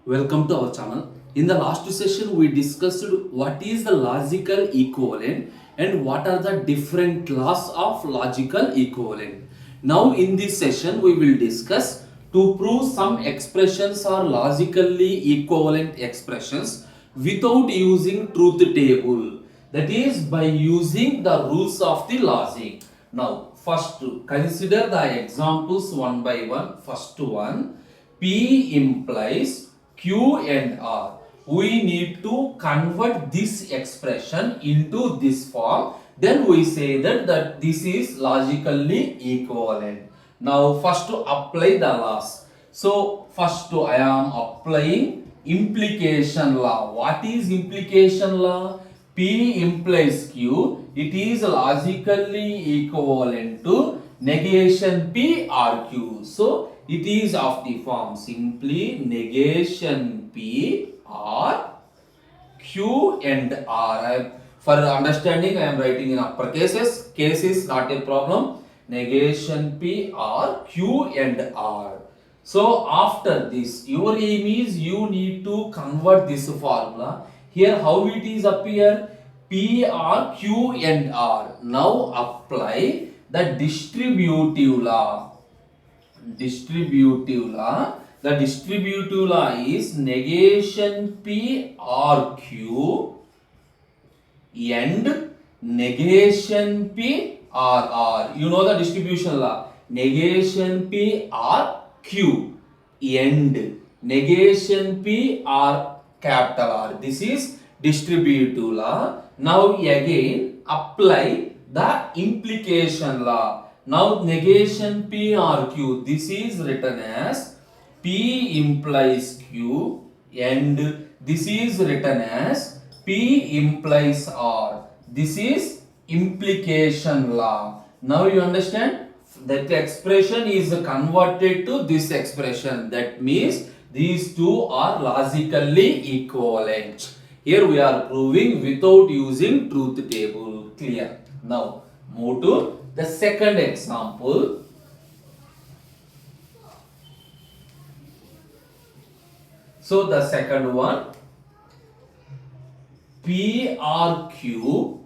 Welcome to our channel. In the last session, we discussed what is the logical equivalent and what are the different laws of logical equivalent. Now, in this session, we will discuss to prove some expressions are logically equivalent expressions without using truth table. That is by using the rules of the logic. Now, first consider the examples one by one. First one, P implies Q and R. We need to convert this expression into this form. Then we say that this is logically equivalent. Now first to apply the laws. So first I am applying implication law. What is implication law? P implies Q. It is logically equivalent to negation P or Q. So it is of the form simply negation P or Q and R. For understanding, I am writing in upper cases. Case is not a problem. Negation P or Q and R. So after this, your aim is you need to convert this formula. Here how it is appear? P or Q and R. Now apply the distributive law. The distributive law is negation P or Q and negation P or R. You know the distribution law. Negation P or Q and negation P or capital R. This is distributive law. Now again apply the implication law. Now negation P or Q, this is written as P implies Q and this is written as P implies R. This is implication law. Now you understand that the expression is converted to this expression. That means these two are logically equivalent. Here we are proving without using truth table. Clear? Now move to the second example. So the second one, P or Q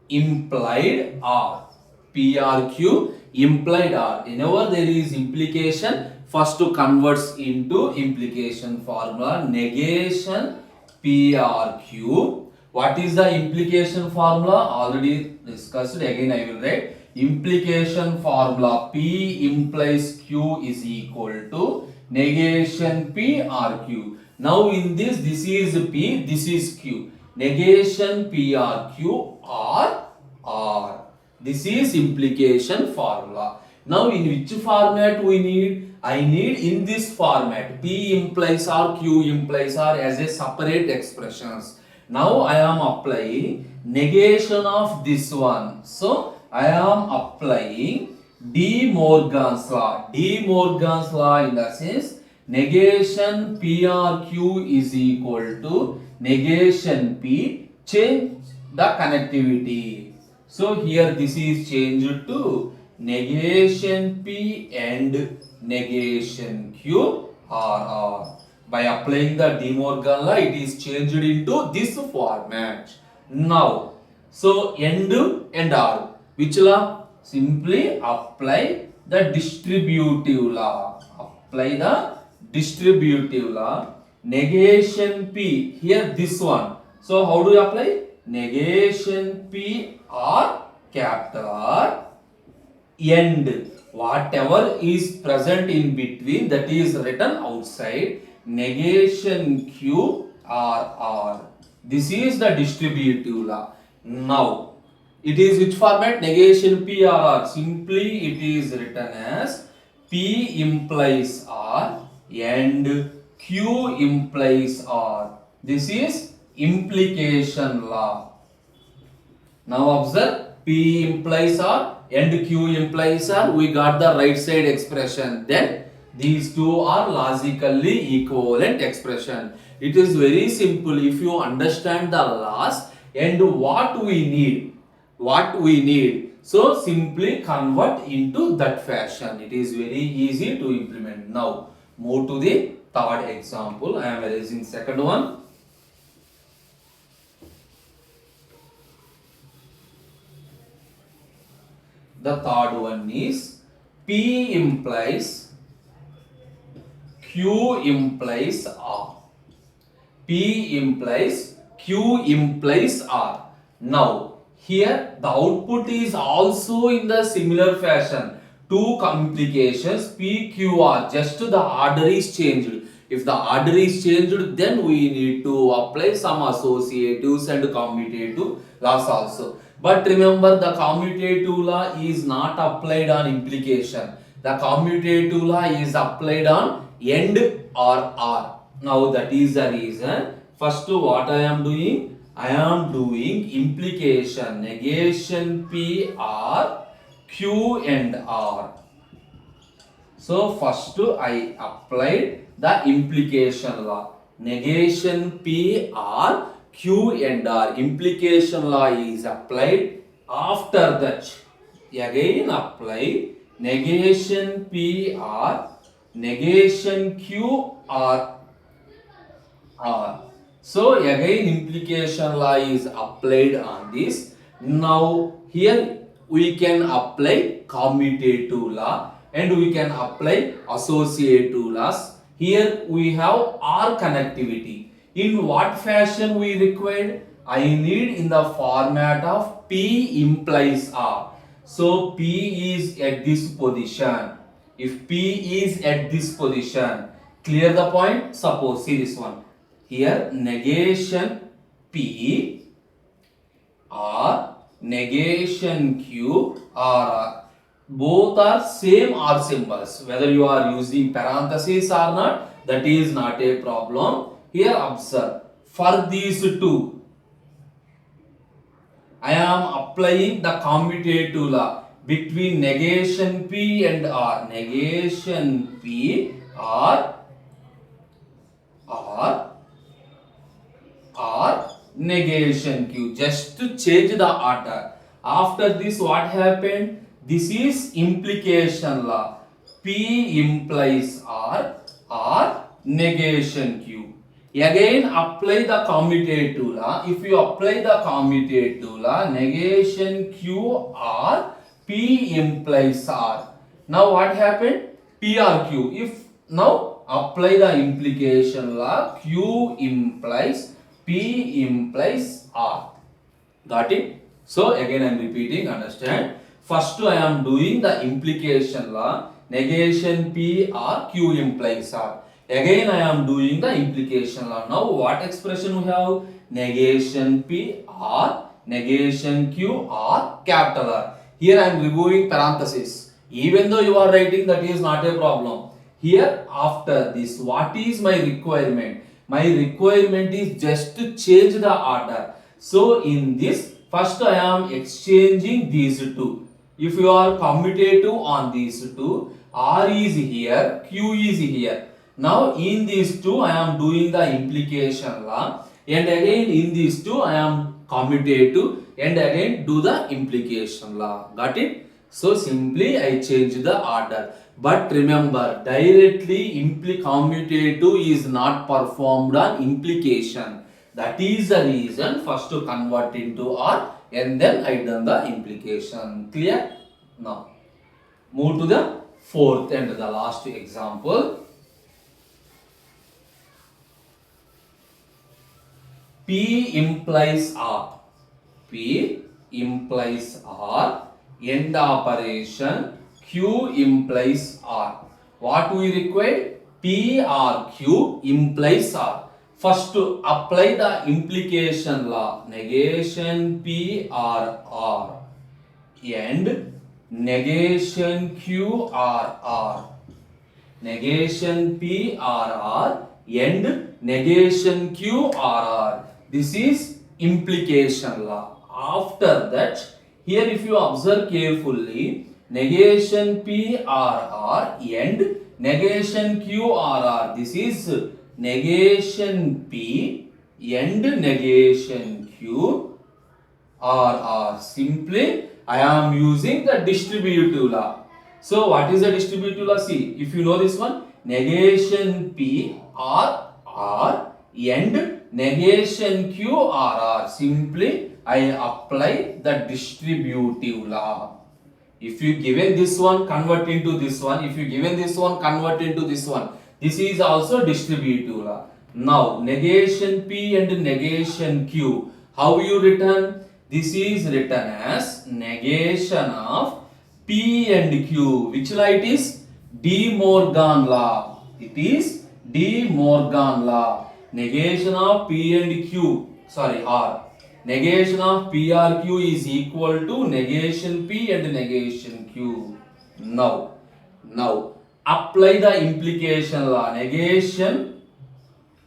implied R. P or Q implied R. Whenever there is implication, first to converts into implication formula. Negation P or Q. What is the implication formula? Already discussed. Again I will write. Implication formula P implies Q is equal to negation P or Q. Now in this is P, this is Q. Negation P or Q or R. This is implication formula. Now in which format we need? I need in this format. P implies R, Q implies R as a separate expressions. Now I am applying negation of this one. So I am applying De Morgan's law. De Morgan's law in the sense negation P or Q is equal to negation P, change the connectivity. So here this is changed to negation P and negation Q R. By applying the De Morgan law, it is changed into this format. Now, so end and R. Which law? Simply apply the distributive law. Apply the distributive law. Negation P. Here this one. So how do you apply? Negation P or capital R and whatever is present in between, that is written outside, negation Q or R. This is the distributive law. Now it is which format? Negation P or R. Simply it is written as P implies R and Q implies R. This is implication law. Now observe, P implies R and Q implies R. We got the right side expression. Then these two are logically equivalent expression. It is very simple if you understand the laws and what we need. So simply convert into that fashion. It is very easy to implement. Now move to the third example. I am erasing second one. The third one is P implies Q implies R. P implies Q implies R. Now, here the output is also in the similar fashion. Two implications P, Q, R. Just the order is changed. If the order is changed, then we need to apply some associatives and commutative laws also. But remember, the commutative law is not applied on implication. The commutative law is applied on end or R. Now that is the reason. First, what I am doing? I am doing implication, negation P R, Q and R. So first I applied the implication law. Negation P R, Q and R. Implication law is applied. After that, again apply negation P R, negation Q R. So again implication law is applied on this. Now here we can apply commutative law and we can apply associative laws. Here we have R connectivity. In what fashion we required? I need in the format of P implies R. So P is at this position. If P is at this position, clear the point? Suppose, see this one. Here negation P or negation Q or both are same R symbols. Whether you are using parentheses or not, that is not a problem. Here observe, for these two, I am applying the commutative law between negation P and R. Negation P or negation Q, just to change the order. After this, what happened? This is implication law. P implies R or negation Q. Again apply the commutative law. If you apply the commutative law, negation Q or P implies R. Now what happened? P or Q. If now apply the implication law, Q implies P implies R. Got it? So again I am repeating, understand. First I am doing the implication law, negation P or Q implies R. Again I am doing the implication law. Now what expression we have? Negation P or negation Q or capital R. Here I am removing parenthesis. Even though you are writing, that is not a problem. Here after this, what is my requirement? My requirement is just to change the order. So in this, first I am exchanging these two. If you are commutative on these two, R is here, Q is here. Now in these two I am doing the implication law, and again in these two I am commutative and again do the implication law. Got it? So simply I change the order. But remember, directly commutative is not performed on implication. That is the reason first to convert into R and then I done the implication. Clear? Now move to the fourth and the last example. P implies R. P implies R. End operation Q implies R. What we require? P or Q implies R. First to apply the implication law, negation P or R and negation Q or R. Negation P or R and negation Q or R. This is implication law. After that, here if you observe carefully, negation P or R and negation Q or R. This is negation P and negation Q or R. Simply I am using the distributive law. So what is the distributive law? See, if you know this one, negation P R and negation Q R. Simply I apply the distributive law. If you given this one, convert into this one. If you given this one, convert into this one. This is also distributive law. Now negation P and negation Q. How you written? This is written as negation of P and Q. Which law it is? De Morgan law. It is De Morgan law. Negation of P and Q. Sorry, R. Negation of PRQ is equal to negation P and negation Q. Now apply the implication law. Negation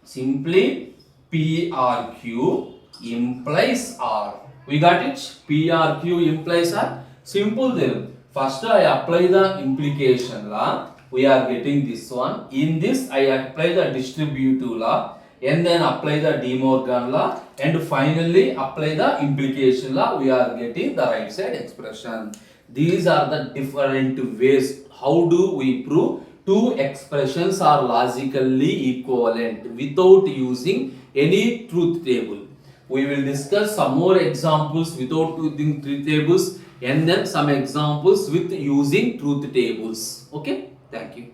simply PRQ implies R. We got it? PRQ implies R. Simple theorem. First I apply the implication law. We are getting this one. In this I apply the distributive law and then apply the De Morgan law and finally apply the implication law. We are getting the right side expression. These are the different ways. How do we prove two expressions are logically equivalent without using any truth table? We will discuss some more examples without using truth tables and then some examples with using truth tables. Okay, thank you.